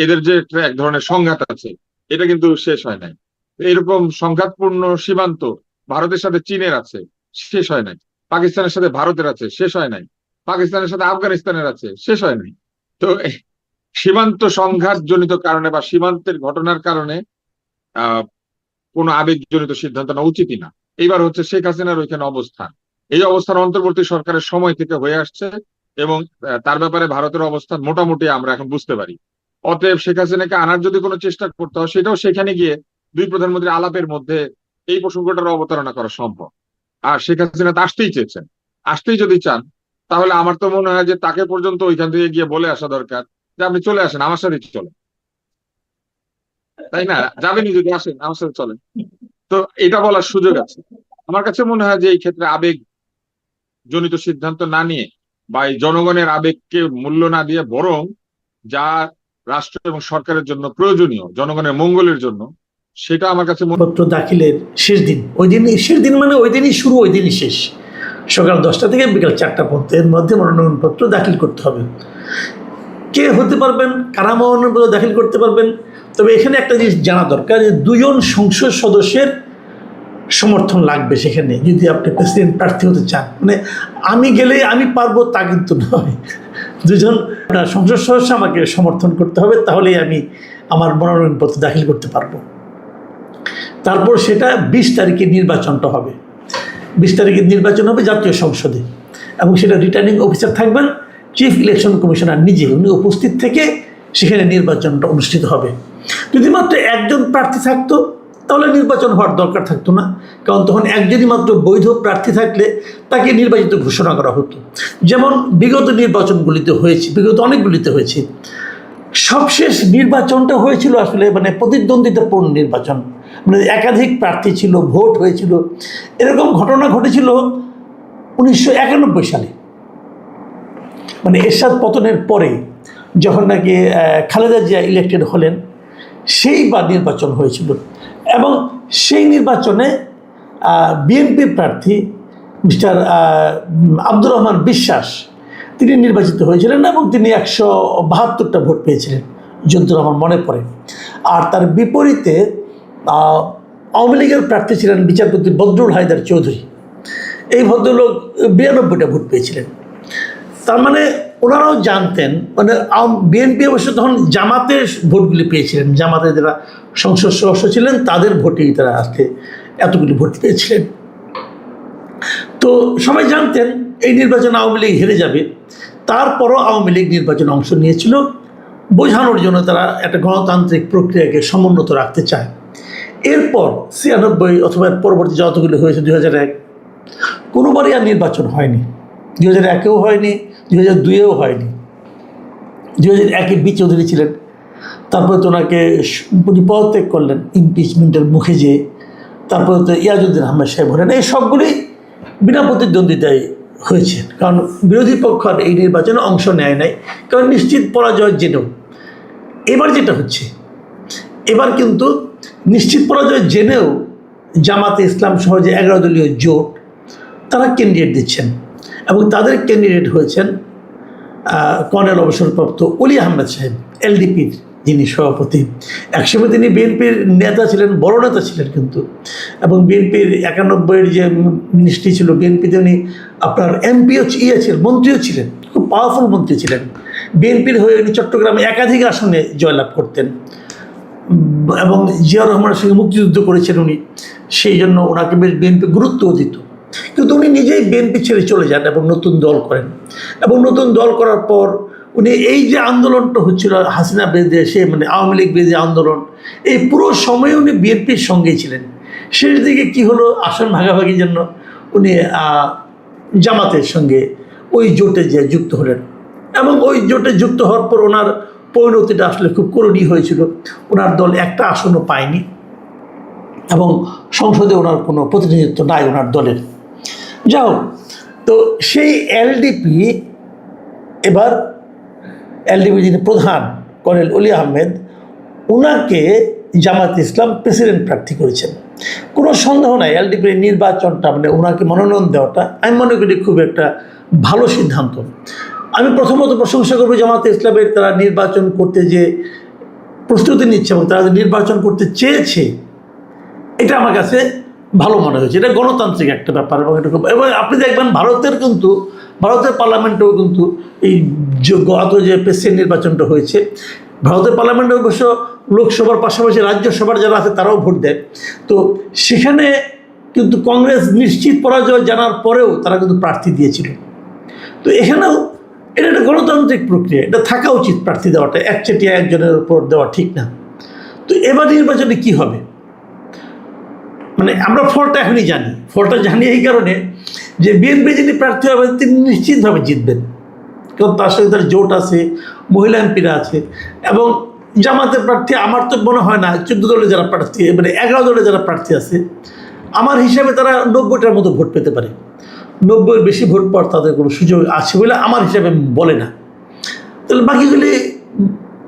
এদের যে এক ধরনের সংঘাত আছে, এটা কিন্তু শেষ হয় নাই। এরকম সংঘাতপূর্ণ সীমান্ত ভারতের সাথে চীনের আছে, শেষ হয় নাই। পাকিস্তানের সাথে ভারতের আছে, শেষ হয় নাই। পাকিস্তানের সাথে আফগানিস্তানের আছে, শেষ হয় নাই। তো সীমান্ত সংঘাত জনিত কারণে বা সীমান্তের ঘটনার কারণে কোনো আবেগজনিত সিদ্ধান্ত নেওয়া উচিতই না। এইবার হচ্ছে শেখ হাসিনার ওইখানে অবস্থান, এই অবস্থান অন্তর্বর্তী সরকারের সময় থেকে হয়ে আসছে এবং তার ব্যাপারে ভারতের অবস্থান মোটামুটি আমরা এখন বুঝতে পারি। অতএব শেখ হাসিনাকে আনার যদি কোনো চেষ্টা করতে হয়, সেটাও সেখানে গিয়ে দুই প্রধানমন্ত্রী আলাপের মধ্যে এই প্রসঙ্গটার অবতারণা করা সম্ভব। আর শেখ হাসিনা তো আসতেই চেয়েছেন, আসতেই যদি চান, তাহলে আমার তো মনে হয় যে তাকে পর্যন্ত ওইখান থেকে গিয়ে বলে আসা দরকার যে আপনি চলে আসেন, আমার সাথে চলেন, তাই না? যাবেনই যদি আসেন, আমার সাথে চলেন। তো এটা বলার সুযোগ আছে। আমার কাছে মনে হয় যে এই ক্ষেত্রে আবেগ জনিত সিদ্ধান্ত না নিয়ে বা এই জনগণের আবেগকে মূল্য না দিয়ে বরং যা রাষ্ট্র এবং সরকারের জন্য প্রয়োজনীয়, জনগণের মঙ্গলের জন্য, সেটা আমার কাছে পত্র দাখিলের শেষ দিন, ওই দিন শেষ দিন মানে ওই দিনই শুরু, ওই দিনই শেষ, সকাল 10টা থেকে বিকাল 4টা পর্যন্ত এর মধ্যে মনোনয়নপত্র দাখিল করতে হবে। কে হতে পারবেন, কারা মনোনয়নপত্র দাখিল করতে পারবেন? তবে এখানে একটা জিনিস জানা দরকার যে 2 জন সংসদ সদস্যের সমর্থন লাগবে সেখানে, যদি আপনি প্রেসিডেন্ট প্রার্থী হতে চান। মানে আমি গেলে আমি পারবো তা কিন্তু নয়, 2 জন সংসদ সদস্য আমাকে সমর্থন করতে হবে, তাহলেই আমি আমার মনোনয়নপত্র দাখিল করতে পারবো। তারপর সেটা 20 তারিখে নির্বাচনটা হবে, 20 তারিখে নির্বাচন হবে জাতীয় সংসদে, এবং সেটা রিটার্নিং অফিসার থাকবেন চিফ ইলেকশন কমিশনার নিজে, উনি উপস্থিত থেকে সেখানে নির্বাচনটা অনুষ্ঠিত হবে। যদি মাত্র একজন প্রার্থী থাকতো তাহলে নির্বাচন হওয়ার দরকার থাকতো না, কারণ তখন একজনই মাত্র বৈধ প্রার্থী থাকলে তাকে নির্বাচিত ঘোষণা করা হতো, যেমন বিগত নির্বাচনগুলিতে হয়েছে, বিগত অনেকগুলিতে হয়েছে। সবশেষ নির্বাচনটা হয়েছিল আসলে মানে প্রতিদ্বন্দ্বিতাপূর্ণ নির্বাচন, মানে একাধিক প্রার্থী ছিল, ভোট হয়েছিল। এরকম ঘটনা ঘটেছিল 1991 সালে, মানে এরশাদ পতনের পরে, যখন নাকি খালেদা জিয়া ইলেক্টেড হলেন, সেইবার নির্বাচন হয়েছিল। এবং সেই নির্বাচনে বিএনপি প্রার্থী মিস্টার আব্দুর রহমান বিশ্বাস তিনি নির্বাচিত হয়েছিলেন এবং তিনি 172টা ভোট পেয়েছিলেন, যদ্দূর আমার মনে পড়ে। আর তার বিপরীতে আওয়ামী লীগের প্রার্থী ছিলেন বিচারপতি বদরুল হায়দার চৌধুরী, এই ভদ্রলোক 92টা ভোট পেয়েছিলেন। তার মানে ওনারাও জানতেন, মানে বিএনপি অবশ্য তখন জামাতের ভোটগুলি পেয়েছিলেন, জামাতের যারা সংসদ সদস্য ছিলেন তাদের ভোটেই তারা আজকে এতগুলি ভোট পেয়েছিলেন। তো সবাই জানতেন এই নির্বাচন আওয়ামী লীগ হেরে যাবে। তারপরও আওয়ামী লীগ নির্বাচনে অংশ নিয়েছিল, বোঝানোর জন্য তারা একটা গণতান্ত্রিক প্রক্রিয়াকে সমুন্নত রাখতে চায়। এরপর 96 অথবা পরবর্তী যতগুলি হয়েছে 2001, কোনোবারই আর নির্বাচন হয়নি। 2001-এও হয়নি, 2002-এও হয়নি। 2001-এ বি চৌধুরী ছিলেন, তারপরে তো ওনাকে উনি পদত্যাগ করলেন ইমপিচমেন্টের মুখে যেয়ে। তারপরে তো ইয়াজউদ্দিন আহমেদ সাহেব হলেন। এই সবগুলি বিনা প্রতিদ্বন্দ্বিতায় হয়েছে, কারণ বিরোধী পক্ষ আর এই নির্বাচনে অংশ নেয় নাই, কারণ নিশ্চিত পরাজয় জেনেও। এবার যেটা হচ্ছে, এবার কিন্তু নিশ্চিত পরাজয় জেনেও জামাতে ইসলাম সহ যে 11 দলীয় জোট, তারা ক্যান্ডিডেট দিচ্ছেন এবং তাদের ক্যান্ডিডেট হয়েছেন কর্নেল অবসরপ্রাপ্ত অলি আহমেদ সাহেব, এলডিপির যিনি সভাপতি। একসময় তিনি বিএনপির নেতা ছিলেন, বড় নেতা ছিলেন কিন্তু, এবং বিএনপির 91-এর যে মিনিস্ট্রি ছিল বিএনপিতে, উনি আপনার এমপিও ছিলেন, মন্ত্রীও ছিলেন, খুব পাওয়ারফুল মন্ত্রী ছিলেন। বিএনপির হয়ে উনি চট্টগ্রামে একাধিক আসনে জয়লাভ করতেন। এবং জিয়াউর রহমানের সঙ্গে মুক্তিযুদ্ধ করেছেন উনি, সেই জন্য ওনাকে বেশ বিএনপি গুরুত্বও দিত। কিন্তু উনি নিজেই বিএনপি ছেড়ে চলে যান এবং নতুন দল করেন। এবং নতুন দল করার পর উনি এই যে আন্দোলনটা হচ্ছিল হাসিনা বিরুদ্ধে, সে মানে আওয়ামী লীগ বিরোধী আন্দোলন, এই পুরো সময়ে উনি বিএনপির সঙ্গেই ছিলেন। শেষ দিকে কি হলো, আসন ভাগাভাগির জন্য উনি জামাতের সঙ্গে ওই জোটে যে যুক্ত হলেন। এবং ওই জোটে যুক্ত হওয়ার পর ওনার পরিণতিটা আসলে খুব করুণীয় হয়েছিল। ওনার দল একটা আসনও পায়নি এবং সংসদে ওনার কোনো প্রতিনিধিত্ব নাই ওনার দলের। যাও, তো সেই এলডিপি এবার এলডিপি যিনি প্রধান কর্নেল অলি আহমেদ, ওনাকে জামাত ইসলাম প্রেসিডেন্ট প্রার্থী করেছেন। কোনো সন্দেহ নাই এলডিপির নির্বাচনটা মানে ওনাকে মনোনয়ন দেওয়াটা আমি মনে করি খুব একটা ভালো সিদ্ধান্ত। আমি প্রথমত প্রশংসা করবো জামাত ইসলামের, তারা নির্বাচন করতে যে প্রস্তুতি নিচ্ছে এবং তারা যে নির্বাচন করতে চেয়েছে, এটা আমার কাছে ভালো মনে হয়েছে। এটা গণতান্ত্রিক একটা ব্যাপার এবং এটা খুব, এবং আপনি দেখবেন ভারতের পার্লামেন্টেও কিন্তু এই গত যে প্রেসিডেন্ট নির্বাচনটা হয়েছে, ভারতের পার্লামেন্টে অবশ্য লোকসভার পাশাপাশি রাজ্যসভার যারা আছে তারাও ভোট দেয়। তো সেখানে কিন্তু কংগ্রেস নিশ্চিত পরাজয় জানার পরেও তারা কিন্তু প্রার্থী দিয়েছিল। তো এখানেও এটা একটা গণতান্ত্রিক প্রক্রিয়া, এটা থাকা উচিত প্রার্থী দেওয়াটা, একচেটিয়া একজনের উপর দেওয়া ঠিক না। তো এবার নির্বাচনে কি হবে, মানে আমরা ফলটা এখনই জানি। ফলটা জানি এই কারণে যে বিএনপি যিনি প্রার্থী হবেন তিনি নিশ্চিতভাবে জিতবেন, কারণ তার সঙ্গে তার জোট আছে, মহিলা এমপিরা আছে। এবং জামাতের প্রার্থী আমার তো মনে হয় না 14 দলে যারা প্রার্থী, মানে 11 দলে যারা প্রার্থী আছে, আমার হিসাবে তারা 90টার মতো ভোট পেতে পারে। 90-এর বেশি ভোট পাওয়ার তাদের কোনো সুযোগ আছে বলে আমার হিসাবে বলে না। তাহলে বাকিগুলি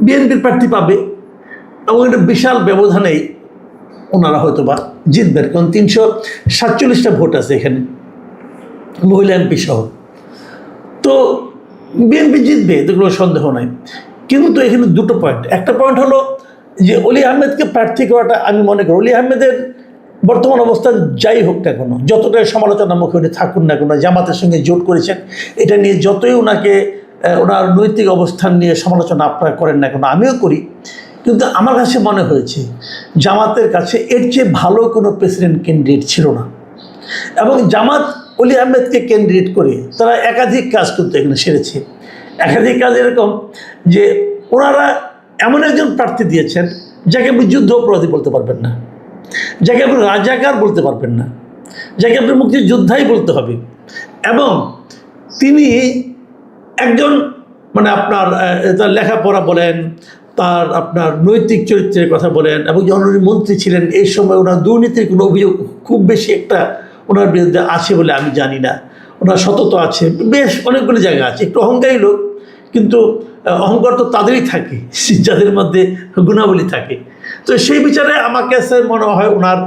বিএনপির প্রার্থী পাবে এবং এটা বিশাল ব্যবধানেই ওনারা হয়তো বা জিতবেন, কারণ 347টা ভোট আছে এখানে মহিলা এমপি সহ। তো বিএনপি জিতবে, এতে কোনো সন্দেহ নাই। কিন্তু এখানে দুটো পয়েন্ট। একটা পয়েন্ট হলো যে অলি আহমেদকে প্রার্থী করাটা, আমি মনে করি অলি আহমেদের বর্তমান অবস্থান যাই হোক না কেন, যতটাই সমালোচনার মুখে উনি থাকুন না কেন, জামাতের সঙ্গে জোট করেছেন, এটা নিয়ে যতই ওনাকে ওনার নৈতিক অবস্থান নিয়ে সমালোচনা আপনারা করেন না কেন, আমিও করি, কিন্তু আমার কাছে মনে হয়েছে জামাতের কাছে এর চেয়ে ভালো কোনো প্রেসিডেন্ট ক্যান্ডিডেট ছিল না। এবং জামাত অলি আহমেদকে ক্যান্ডিডেট করে তারা একাধিক কাজ কিন্তু এখানে সেরেছে। একাধিক কাজ এরকম যে ওনারা এমন একজন প্রার্থী দিয়েছেন যাকে আপনি যুদ্ধ অপরাধী বলতে পারবেন না, যাকে আপনি রাজাকার বলতে পারবেন না, যাকে আপনি মুক্তিযোদ্ধাই বলতে হবে। এবং তিনি একজন মানে আপনার তার লেখাপড়া বলেন, তার আপনার নৈতিক চরিত্রের কথা বলেন, এবং যখন উনি মন্ত্রী ছিলেন এই সময় ওনার দুর্নীতির কোনো অভিযোগ খুব বেশি একটা ওনার বিরুদ্ধে আছে বলে আমি জানি না। ওনার সততা আছে, বেশ অনেকগুলো জায়গা আছে। একটু অহংকারী লোক, কিন্তু অহংকার তো তাদেরই থাকে যাদের মধ্যে গুণাবলী থাকে। তো সেই বিচারে আমার কাছে মনে হয় ওনার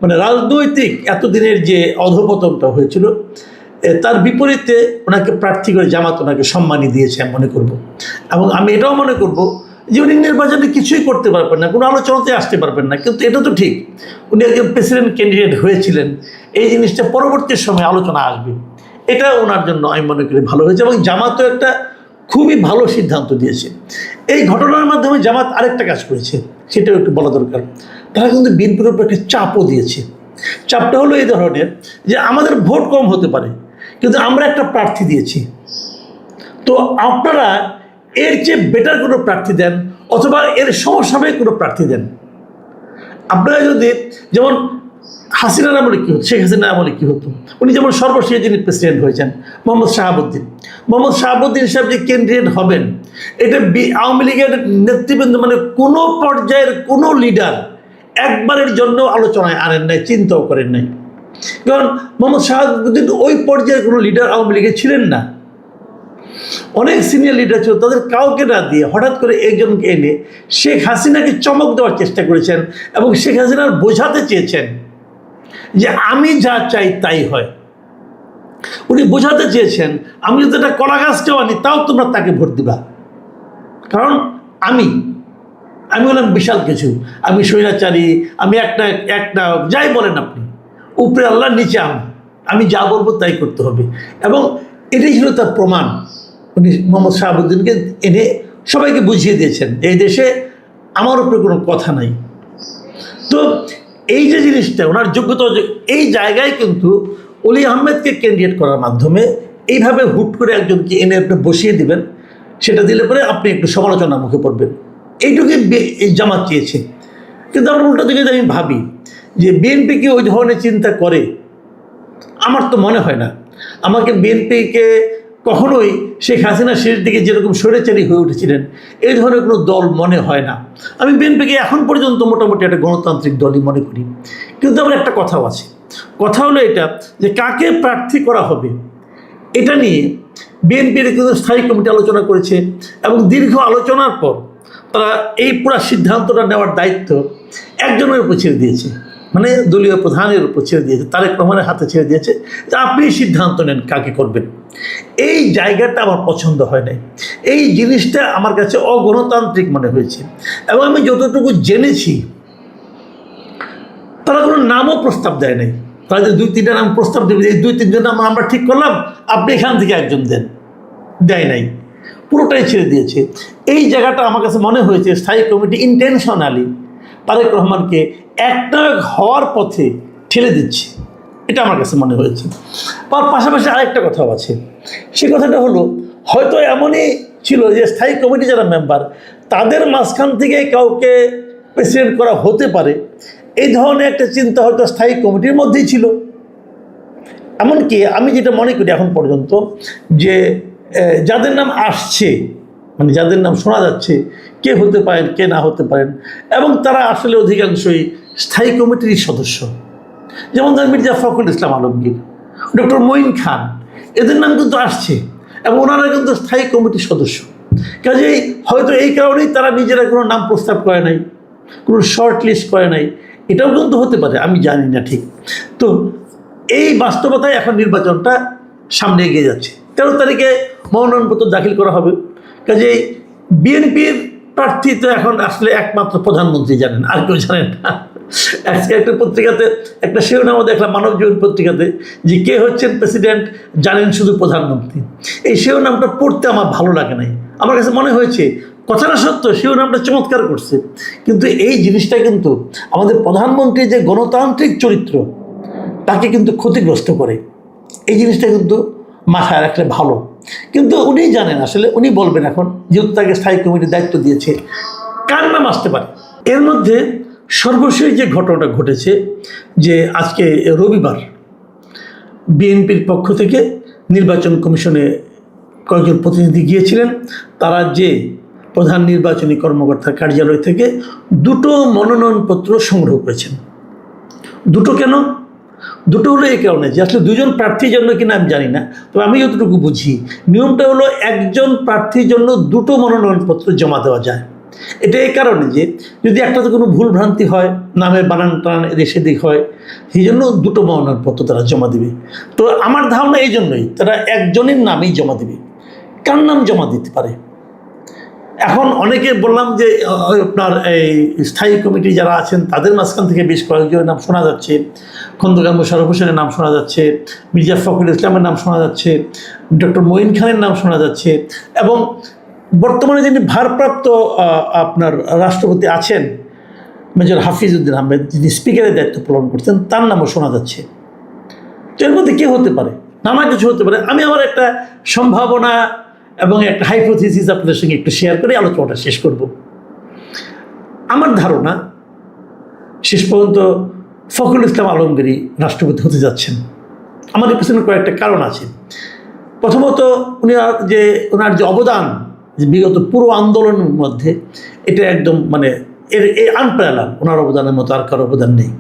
মানে রাজনৈতিক এতদিনের যে অধঃপতনটা হয়েছিল তার বিপরীতে ওনাকে প্রার্থী করে জামাত ওনাকে সম্মানই দিয়েছে আমি মনে করব। এবং আমি এটাও মনে করব যে উনি নির্বাচনে কিছুই করতে পারবেন না, কোনো আলোচনাতে আসতে পারবেন না, কিন্তু এটা তো ঠিক উনি একজন প্রেসিডেন্ট ক্যান্ডিডেট হয়েছিলেন, এই জিনিসটা পরবর্তী সময়ে আলোচনা আসবে। এটা ওনার জন্য আমি মনে করি ভালো হয়েছে। এবং জামাতও একটা খুবই ভালো সিদ্ধান্ত দিয়েছে। এই ঘটনার মাধ্যমে জামাত আরেকটা কাজ করেছে, সেটাও একটু বলা দরকার। তারা কিন্তু বিএনপির উপর একটা চাপও দিয়েছে। চাপটা হলো এই ধরনের যে আমাদের ভোট কম হতে পারে, কিন্তু আমরা একটা প্রার্থী দিয়েছি, তো আপনারা এর চেয়ে বেটার কোনো প্রার্থী দেন অথবা এর সমসাময়িক কোনো প্রার্থী দেন। আপনারা যদি যেমন হাসিনার আমলে কী হতো, শেখ হাসিনার আমলে কী হতো, উনি যেমন সর্বশেষ যিনি প্রেসিডেন্ট হয়েছেন মোহাম্মদ শাহাবুদ্দিন সাহেব যে ক্যান্ডিডেট হবেন, এটা আওয়ামী লীগের নেতৃবৃন্দ মানে কোনো পর্যায়ের কোনো লিডার একবারের জন্য আলোচনায় আনেন নাই, চিন্তাও করেন নাই। কারণ মোহাম্মদ শাহাবুদ্দিন ওই পর্যায়ের কোনো লিডার আওয়ামী লীগে ছিলেন না। অনেক সিনিয়র লিডার ছিল, তাদের কাউকে না দিয়ে হঠাৎ করে একজনকে এনে শেখ হাসিনাকে চমক দেওয়ার চেষ্টা করেছেন এবং শেখ হাসিনার বোঝাতে চেয়েছেন যে আমি যা চাই তাই হয়। উনি বোঝাতে চেয়েছেন আমি যদি একটা কলা গাছটাও আনি তাও তোমরা তাকে ভোট দিবা, কারণ আমি হলাম বিশাল কিছু, আমি স্বৈরাচারী, আমি একটা যাই বলেন আপনি, উপরে আল্লাহ নিচে আমি যা বলবো তাই করতে হবে। এবং এটাই ছিল তার প্রমাণ। উনি মোহাম্মদ শাহাবুদ্দিনকে এনে সবাইকে বুঝিয়ে দিয়েছেন এই দেশে আমার উপরে কোনো কথা নাই। তো এই যে জিনিসটা ওনার যোগ্যতা, এই জায়গায় কিন্তু অলি আহমেদকে ক্যান্ডিডেট করার মাধ্যমে এইভাবে হুট করে একজনকে এনে আপনি বসিয়ে দিবেন, সেটা দিলে পরে আপনি একটু সমালোচনার মুখে পড়বেন, এইটুকুই জামাত চেয়েছে। কিন্তু আমরা উল্টো দিকে আমি ভাবি যে বিএনপি কি ওই ধরনের চিন্তা করে? আমার তো মনে হয় না। আমাকে বিএনপিকে কখনোই শেখ হাসিনা শেষ দিকে যেরকম স্বৈরাচারী হয়ে উঠেছিলেন এই ধরনের কোনো দল মনে হয় না। আমি বিএনপিকে এখন পর্যন্ত মোটামুটি একটা গণতান্ত্রিক দলই মনে করি। কিন্তু আমার একটা কথাও আছে, কথা হলো এটা যে কাকে প্রার্থী করা হবে এটা নিয়ে বিএনপির কিন্তু স্থায়ী কমিটি আলোচনা করেছে এবং দীর্ঘ আলোচনার পর তারা এই পুরো সিদ্ধান্তটা নেওয়ার দায়িত্ব একজনের উপর ছেড়ে দিয়েছে, মানে দলীয় প্রধানের উপর ছেড়ে দিয়েছে, তারেক রহমানের হাতে ছেড়ে দিয়েছে যে আপনি সিদ্ধান্ত নেন কাকে করবেন। এই জায়গাটা আমার পছন্দ হয় নাই, এই জিনিসটা আমার কাছে অগণতান্ত্রিক মনে হয়েছে। এবং আমি যতটুকু জেনেছি তারা কোনো নামও প্রস্তাব দেয় নাই। তারা যে 2-3টা নাম প্রস্তাব দেবে, এই 2-3জন নাম আমরা ঠিক করলাম, আপনি এখান থেকে একজন দেন, দেয় নাই, পুরোটাই ছেড়ে দিয়েছে। এই জায়গাটা আমার কাছে মনে হয়েছে স্থায়ী কমিটি ইন্টেনশনালি তারেক রহমানকে একনায়ক হওয়ার পথে ঠেলে দিচ্ছে, এটা আমার কাছে মনে হয়েছে। তার পাশাপাশি আরেকটা কথাও আছে, সে কথাটা হলো হয়তো এমনই ছিল যে স্থায়ী কমিটি যারা মেম্বার তাদের মাঝখান থেকে কাউকে প্রেসিডেন্ট করা হতে পারে, এই ধরনের একটা চিন্তা হয়তো স্থায়ী কমিটির মধ্যেই ছিল। এমনকি আমি যেটা মনে করি এখন পর্যন্ত যে যাদের নাম আসছে, মানে যাদের নাম শোনা যাচ্ছে, কে হতে পারেন কে না হতে পারেন, এবং তারা আসলে অধিকাংশই স্থায়ী কমিটির সদস্য। যেমন ধরেন মির্জা ফখরুল ইসলাম আলমগীর, ডক্টর মঈন খান, এদের নাম কিন্তু আসছে এবং ওনারা কিন্তু স্থায়ী কমিটির সদস্য। কাজেই হয়তো এই কারণেই তারা নিজেরা কোনো নাম প্রস্তাব করে নাই, কোনো শর্ট লিস্ট করে নাই, এটাও কিন্তু হতে পারে, আমি জানি না ঠিক। তো এই বাস্তবতায় এখন নির্বাচনটা সামনে এগিয়ে যাচ্ছে। 13 তারিখে মনোনয়নপত্র দাখিল করা হবে। কাজেই বিএনপির প্রার্থী তো এখন আসলে একমাত্র প্রধানমন্ত্রী জানেন, আর কেউ জানেন না। আজকে একটা পত্রিকাতে একটা শিরোনামও দেখলাম, মানব জীবন পত্রিকাতে, যে কে হচ্ছেন প্রেসিডেন্ট জানেন শুধু প্রধানমন্ত্রী। এই শিরোনামটা পড়তে আমার ভালো লাগে নাই। আমার কাছে মনে হয়েছে কথাটা সত্য, শিরোনামটা চমৎকার করছে, কিন্তু এই জিনিসটা কিন্তু আমাদের প্রধানমন্ত্রীর যে গণতান্ত্রিক চরিত্র তাকে কিন্তু ক্ষতিগ্রস্ত করে। এই জিনিসটা কিন্তু মাথায় রাখলে ভালো। কিন্তু উনি জানেন, আসলে উনি বলবেন এখন, যেহেতু তাকে স্থায়ী কমিটির দায়িত্ব দিয়েছে, কার নাম আসতে পারে। এর মধ্যে সর্বশেষ যে ঘটনাটা ঘটেছে যে আজকে রবিবার বিএনপির পক্ষ থেকে নির্বাচন কমিশনে কয়েকজন প্রতিনিধি গিয়েছিলেন। তারা যে প্রধান নির্বাচনী কর্মকর্তার কার্যালয় থেকে 2টো মনোনয়নপত্র সংগ্রহ করেছেন। 2টো কেন? 2টো হলো এই কারণে যে আসলে 2জন প্রার্থীর জন্য কিনা আমি জানি না, তবে আমি যতটুকু বুঝি নিয়মটা হলো একজন প্রার্থীর জন্য 2টো মনোনয়নপত্র জমা দেওয়া যায়। এটা এই কারণে যে যদি একটাতে কোনো ভুল ভ্রান্তি হয়, নামের বানান টান এদিক সেদিক হয়, সেই জন্য 2টো মনোনয়নপত্র তারা জমা দেবে। তো আমার ধারণা এই জন্যই তারা একজনের নামেই জমা দেবে। কার নাম জমা দিতে পারে? এখন অনেকে বললাম যে আপনার এই স্থায়ী কমিটি যারা আছেন তাদের মাঝখান থেকে বেশ কয়েকজনের নাম শোনা যাচ্ছে। খন্দকার মোশাররফ হোসেনের নাম শোনা যাচ্ছে, মির্জা ফখরুল ইসলামের নাম শোনা যাচ্ছে, ডক্টর মঈন খানের নাম শোনা যাচ্ছে, এবং বর্তমানে যিনি ভারপ্রাপ্ত আপনার রাষ্ট্রপতি আছেন মেজর হাফিজউদ্দিন আহমেদ, যিনি স্পিকারের দায়িত্ব পালন করছেন, তার নামও শোনা যাচ্ছে। তো এর মধ্যে কে হতে পারে? নানা কিছু হতে পারে। আমি আমার একটা সম্ভাবনা এবং একটা হাইপোথিসিস আপনাদের সঙ্গে একটু শেয়ার করে আলোচনাটা শেষ করব। আমার ধারণা শেষ পর্যন্ত ফখরুল ইসলাম আলমগীরই রাষ্ট্রপতি হতে যাচ্ছেন। আমাদের পিছনে কয়েকটা কারণ আছে। প্রথমত ওনার যে অবদান যে বিগত পুরো আন্দোলনের মধ্যে, এটা একদম মানে এই আনপ্যারালাল, ওনার অবদানের মতো আর কারো অবদান নেই।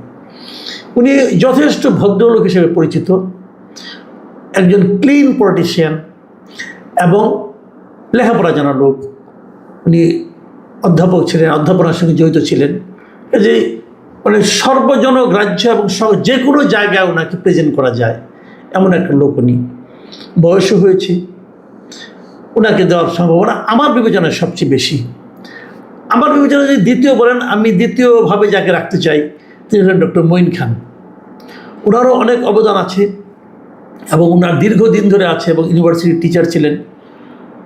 উনি যথেষ্ট ভদ্রলোক হিসেবে পরিচিত, একজন ক্লিন পলিটিশিয়ান এবং লেখাপড়া জানা লোক। উনি অধ্যাপক ছিলেন, অধ্যাপনার সঙ্গে জড়িত ছিলেন। যে মানে সর্বজনগ্রাহ্য এবং যে কোনো জায়গায় ওনাকে প্রেজেন্ট করা যায় এমন একটা লোক উনি। বয়সও হয়েছে, ওনাকে দেওয়ার সম্ভাবনা আমার বিবেচনায় সবচেয়ে বেশি। আমার বিবেচনা যদি দ্বিতীয় বলেন, আমি দ্বিতীয়ভাবে যাকে রাখতে চাই তিনি হলেন ডক্টর মঈন খান। ওনারও অনেক অবদান আছে এবং ওনার দীর্ঘদিন ধরে আছে এবং ইউনিভার্সিটির টিচার ছিলেন।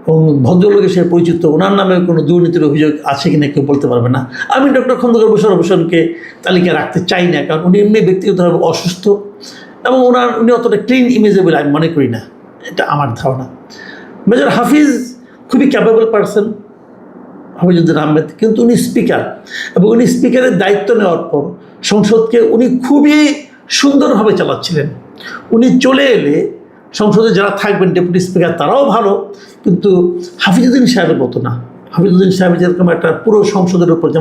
এবং ভদ্রলোক হিসেবে পরিচিত, ওনার নামে কোনো দুর্নীতির অভিযোগ আছে কিনা কেউ বলতে পারবে না। আমি ডক্টর খন্দকার বশির হোসেনকে তালিকায় রাখতে চাই না, কারণ উনি এমনি ব্যক্তিগতভাবে অসুস্থ এবং উনি অতটা ক্লিন ইমেজেবল আমি মনে করি না, এটা আমার ধারণা। মেজর হাফিজ খুবই ক্যাপেবল পারসন, হাফিজুদ্দিন আহমেদ, কিন্তু উনি স্পিকার, এবং উনি স্পিকারের দায়িত্ব নেওয়ার পর সংসদকে উনি খুবই সুন্দরভাবে চালাচ্ছিলেন। উনি চলে এলে সংসদে যারা থাকবেন ডেপুটি স্পিকার তারাও ভালো, কিন্তু হাফিজুদ্দিন সাহেবের মতো না। হাফিজুদ্দিন সাহেব যেরকম একটা পুরো সংসদের উপর যেমন